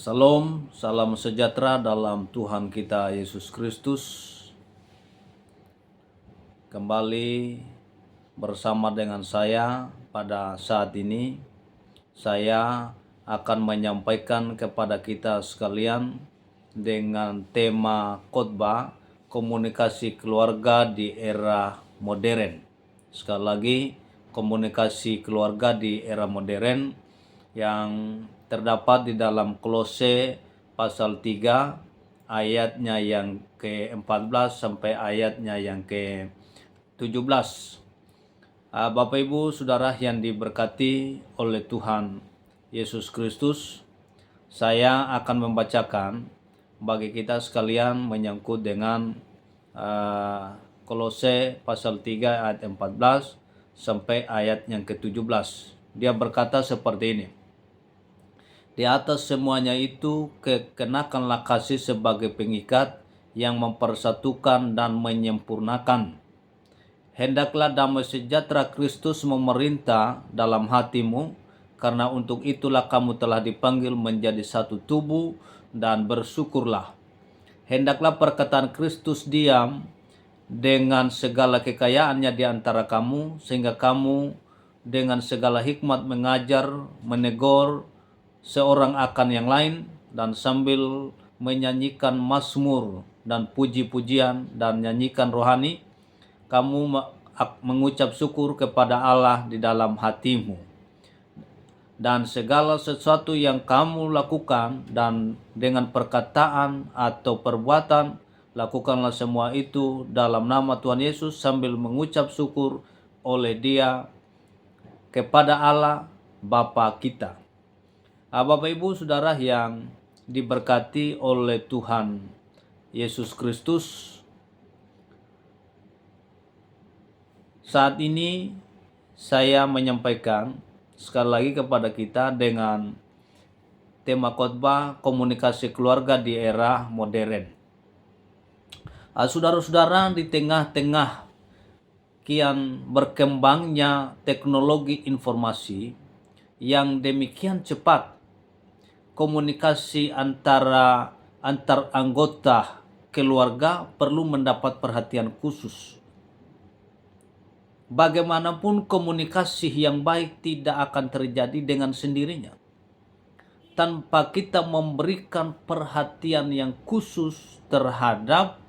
Salam, salam sejahtera dalam Tuhan kita Yesus Kristus. Kembali bersama dengan saya pada saat ini, saya akan menyampaikan kepada kita sekalian dengan tema khotbah komunikasi keluarga di era modern. Sekali lagi, komunikasi keluarga di era modern yang terdapat di dalam Kolose pasal 3 ayatnya yang ke-14 sampai ayatnya yang ke-17. Bapak Ibu Saudara yang diberkati oleh Tuhan Yesus Kristus, saya akan membacakan bagi kita sekalian menyangkut dengan Kolose pasal 3 ayat 14 sampai ayat yang ke-17. Dia berkata seperti ini. Di atas semuanya itu, kenakanlah kasih sebagai pengikat yang mempersatukan dan menyempurnakan. Hendaklah damai sejahtera Kristus memerintah dalam hatimu, karena untuk itulah kamu telah dipanggil menjadi satu tubuh, dan bersyukurlah. Hendaklah perkataan Kristus diam dengan segala kekayaannya di antara kamu, sehingga kamu dengan segala hikmat mengajar, menegur seorang akan yang lain, dan sambil menyanyikan mazmur dan puji-pujian dan nyanyikan rohani, kamu mengucap syukur kepada Allah di dalam hatimu. Dan segala sesuatu yang kamu lakukan dan dengan perkataan atau perbuatan, lakukanlah semua itu dalam nama Tuhan Yesus sambil mengucap syukur oleh Dia kepada Allah Bapa kita. Bapak Ibu Saudara yang diberkati oleh Tuhan Yesus Kristus, saat ini saya menyampaikan sekali lagi kepada kita dengan tema khotbah komunikasi keluarga di era modern. Saudara-saudara, di tengah-tengah kian berkembangnya teknologi informasi yang demikian cepat, komunikasi antar anggota keluarga perlu mendapat perhatian khusus. Bagaimanapun komunikasi yang baik tidak akan terjadi dengan sendirinya tanpa kita memberikan perhatian yang khusus terhadap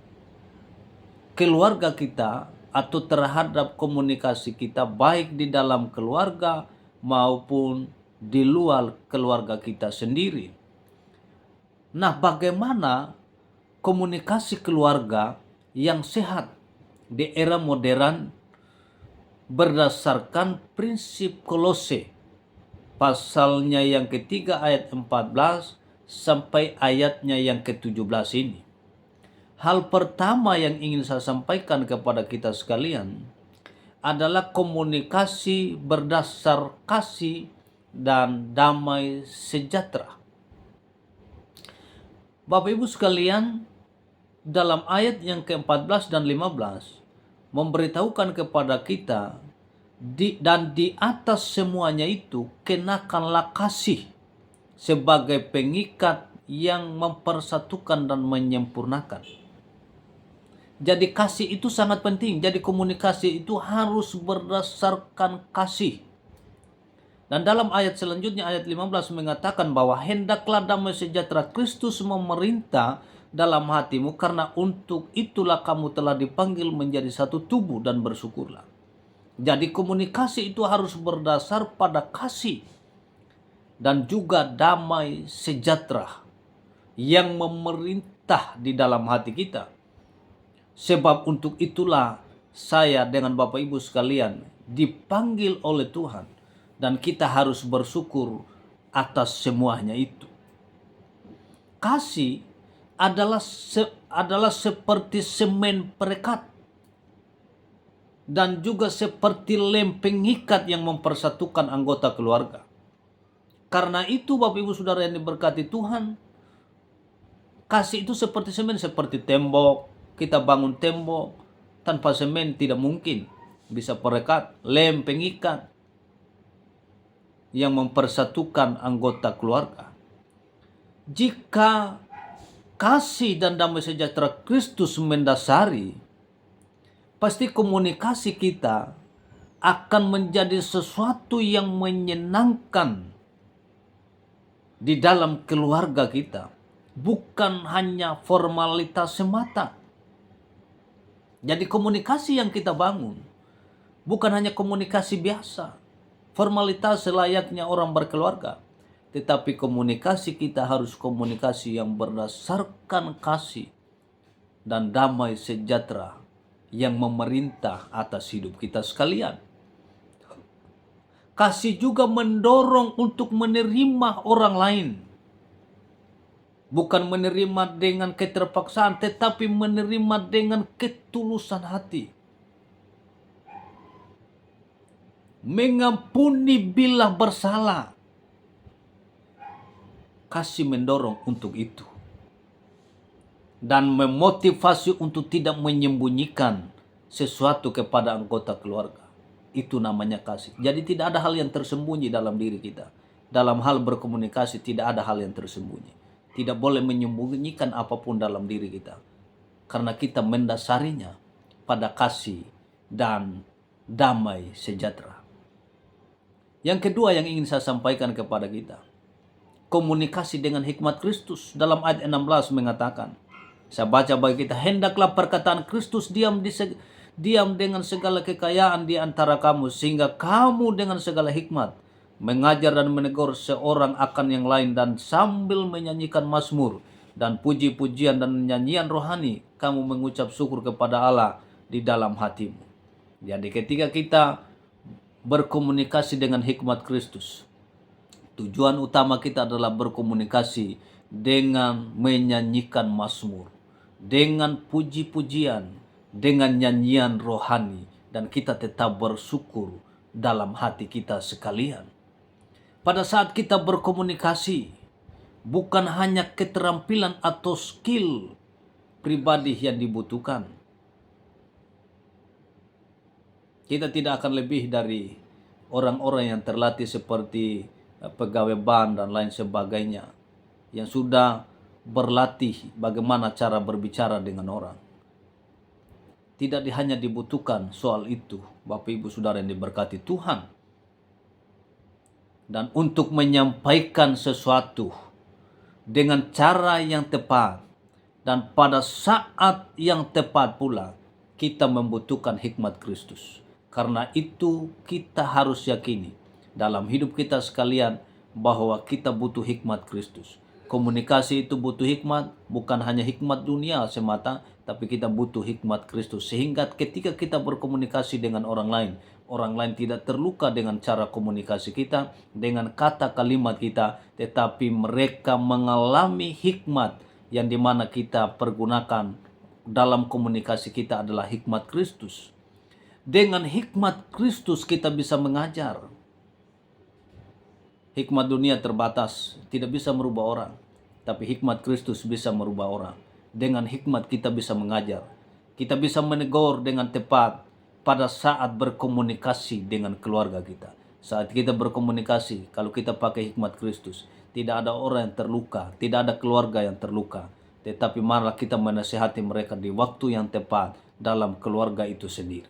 keluarga kita atau terhadap komunikasi kita baik di dalam keluarga maupun di luar keluarga kita sendiri. Nah, bagaimana komunikasi keluarga yang sehat di era modern berdasarkan prinsip Kolose pasalnya yang ketiga ayat 14 sampai ayatnya yang ke-17 ini. Hal pertama yang ingin saya sampaikan kepada kita sekalian adalah komunikasi berdasar kasih dan damai sejahtera. Bapak Ibu sekalian, dalam ayat yang ke-14 dan 15 memberitahukan kepada kita dan di atas semuanya itu kenakanlah kasih sebagai pengikat yang mempersatukan dan menyempurnakan. Jadi kasih itu sangat penting. Jadi komunikasi itu harus berdasarkan kasih. Dan dalam ayat selanjutnya, ayat 15 mengatakan bahwa hendaklah damai sejahtera Kristus memerintah dalam hatimu, karena untuk itulah kamu telah dipanggil menjadi satu tubuh, dan bersyukurlah. Jadi komunikasi itu harus berdasar pada kasih dan juga damai sejahtera yang memerintah di dalam hati kita. Sebab untuk itulah saya dengan Bapak Ibu sekalian dipanggil oleh Tuhan, dan kita harus bersyukur atas semuanya itu. Kasih adalah seperti semen perekat dan juga seperti lem pengikat yang mempersatukan anggota keluarga. Karena itu Bapak Ibu Saudara yang diberkati Tuhan, kasih itu seperti semen, seperti tembok. Kita bangun tembok, tanpa semen tidak mungkin bisa perekat, lem pengikat yang mempersatukan anggota keluarga. Jika kasih dan damai sejahtera Kristus mendasari, pasti komunikasi kita akan menjadi sesuatu yang menyenangkan di dalam keluarga kita, bukan hanya formalitas semata. Jadi komunikasi yang kita bangun bukan hanya komunikasi biasa, formalitas selayaknya orang berkeluarga, tetapi komunikasi kita harus komunikasi yang berdasarkan kasih dan damai sejahtera yang memerintah atas hidup kita sekalian. Kasih juga mendorong untuk menerima orang lain. Bukan menerima dengan keterpaksaan, tetapi menerima dengan ketulusan hati. Mengampuni bila bersalah. Kasih mendorong untuk itu. Dan memotivasi untuk tidak menyembunyikan sesuatu kepada anggota keluarga. Itu namanya kasih. Jadi tidak ada hal yang tersembunyi dalam diri kita. Dalam hal berkomunikasi tidak ada hal yang tersembunyi. Tidak boleh menyembunyikan apapun dalam diri kita. Karena kita mendasarinya pada kasih dan damai sejahtera. Yang kedua yang ingin saya sampaikan kepada kita. Komunikasi dengan hikmat Kristus. Dalam ayat 16 mengatakan. Saya baca bagi kita. Hendaklah perkataan Kristus diam dengan segala kekayaan di antara kamu, sehingga kamu dengan segala hikmat mengajar dan menegur seorang akan yang lain, dan sambil menyanyikan mazmur dan puji-pujian dan nyanyian rohani kamu mengucap syukur kepada Allah di dalam hatimu. Jadi ketika kita berkomunikasi dengan hikmat Kristus, tujuan utama kita adalah berkomunikasi dengan menyanyikan mazmur, dengan puji-pujian, dengan nyanyian rohani, dan kita tetap bersyukur dalam hati kita sekalian. Pada saat kita berkomunikasi, bukan hanya keterampilan atau skill pribadi yang dibutuhkan. Kita tidak akan lebih dari orang-orang yang terlatih seperti pegawai bank dan lain sebagainya, yang sudah berlatih bagaimana cara berbicara dengan orang. Tidak hanya dibutuhkan soal itu, Bapak Ibu Saudara yang diberkati Tuhan. Dan untuk menyampaikan sesuatu dengan cara yang tepat dan pada saat yang tepat pula, kita membutuhkan hikmat Kristus. Karena itu kita harus yakini dalam hidup kita sekalian bahwa kita butuh hikmat Kristus. Komunikasi itu butuh hikmat, bukan hanya hikmat dunia semata, tapi kita butuh hikmat Kristus. Sehingga ketika kita berkomunikasi dengan orang lain tidak terluka dengan cara komunikasi kita, dengan kata kalimat kita, tetapi mereka mengalami hikmat yang dimana kita pergunakan dalam komunikasi kita adalah hikmat Kristus. Dengan hikmat Kristus kita bisa mengajar. Hikmat dunia terbatas, tidak bisa merubah orang. Tapi hikmat Kristus bisa merubah orang. Dengan hikmat kita bisa mengajar. Kita bisa menegur dengan tepat pada saat berkomunikasi dengan keluarga kita. Saat kita berkomunikasi, kalau kita pakai hikmat Kristus, tidak ada orang yang terluka, tidak ada keluarga yang terluka. Tetapi malah kita menasihati mereka di waktu yang tepat dalam keluarga itu sendiri.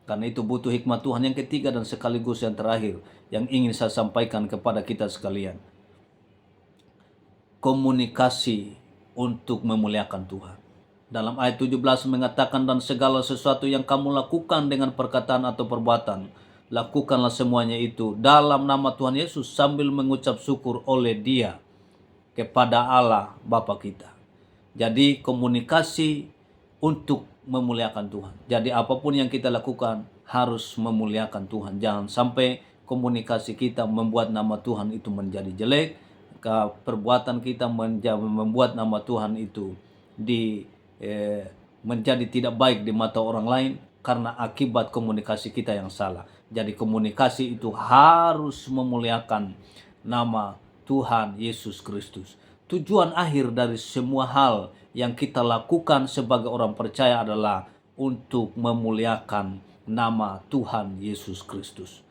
Karena itu butuh hikmat Tuhan. Yang ketiga dan sekaligus yang terakhir yang ingin saya sampaikan kepada kita sekalian. Komunikasi untuk memuliakan Tuhan. Dalam ayat 17 mengatakan, dan segala sesuatu yang kamu lakukan dengan perkataan atau perbuatan, lakukanlah semuanya itu dalam nama Tuhan Yesus sambil mengucap syukur oleh Dia kepada Allah Bapa kita. Jadi komunikasi untuk memuliakan Tuhan. Jadi apapun yang kita lakukan harus memuliakan Tuhan. Jangan sampai komunikasi kita membuat nama Tuhan itu menjadi jelek. Perbuatan kita membuat nama Tuhan itu menjadi tidak baik di mata orang lain karena akibat komunikasi kita yang salah. Jadi komunikasi itu harus memuliakan nama Tuhan Yesus Kristus. Tujuan akhir dari semua hal yang kita lakukan sebagai orang percaya adalah untuk memuliakan nama Tuhan Yesus Kristus.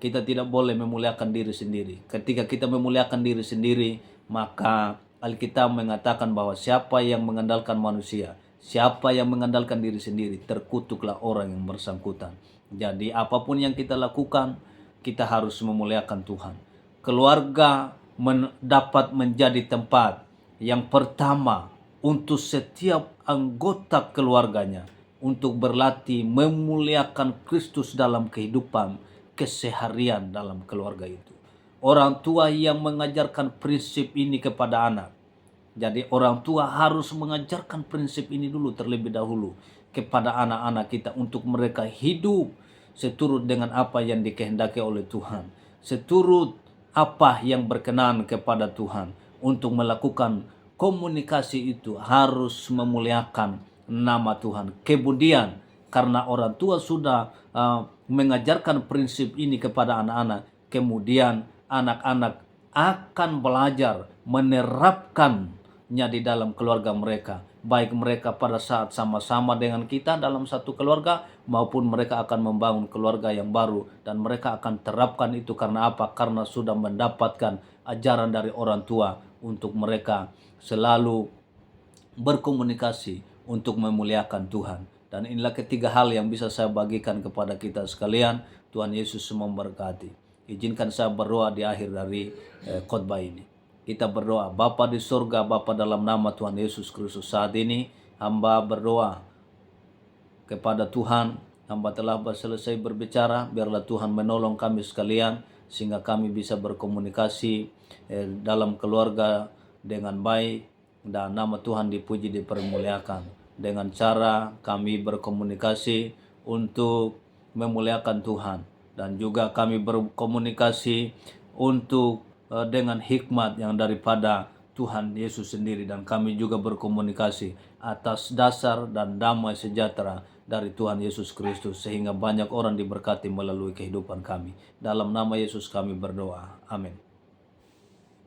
Kita tidak boleh memuliakan diri sendiri. Ketika kita memuliakan diri sendiri, maka Alkitab mengatakan bahwa siapa yang mengandalkan manusia, siapa yang mengandalkan diri sendiri, terkutuklah orang yang bersangkutan. Jadi apapun yang kita lakukan, kita harus memuliakan Tuhan. Keluarga dapat menjadi tempat yang pertama untuk setiap anggota keluarganya untuk berlatih memuliakan Kristus dalam kehidupan keseharian dalam keluarga itu. Orang tua yang mengajarkan prinsip ini kepada anak. Jadi orang tua harus mengajarkan prinsip ini dulu terlebih dahulu kepada anak-anak kita untuk mereka hidup seturut dengan apa yang dikehendaki oleh Tuhan, seturut apa yang berkenan kepada Tuhan. Untuk melakukan komunikasi itu harus memuliakan nama Tuhan. Kemudian karena orang tua sudah mengajarkan prinsip ini kepada anak-anak, kemudian anak-anak akan belajar menerapkannya di dalam keluarga mereka, baik mereka pada saat sama-sama dengan kita dalam satu keluarga, maupun mereka akan membangun keluarga yang baru, dan mereka akan terapkan itu. Karena apa? Karena sudah mendapatkan ajaran dari orang tua untuk mereka selalu berkomunikasi untuk memuliakan Tuhan. Dan inilah ketiga hal yang bisa saya bagikan kepada kita sekalian. Tuhan Yesus memberkati. Izinkan saya berdoa di akhir dari khotbah ini. Kita berdoa. Bapa di surga, Bapa dalam nama Tuhan Yesus Kristus, saat ini hamba berdoa kepada Tuhan. Hamba telah selesai berbicara. Biarlah Tuhan menolong kami sekalian sehingga kami bisa berkomunikasi dalam keluarga dengan baik, dan nama Tuhan dipuji, dipermuliakan. Dengan cara kami berkomunikasi untuk memuliakan Tuhan, dan juga kami berkomunikasi untuk dengan hikmat yang daripada Tuhan Yesus sendiri, dan kami juga berkomunikasi atas dasar dan damai sejahtera dari Tuhan Yesus Kristus, sehingga banyak orang diberkati melalui kehidupan kami. Dalam nama Yesus kami berdoa. Amin.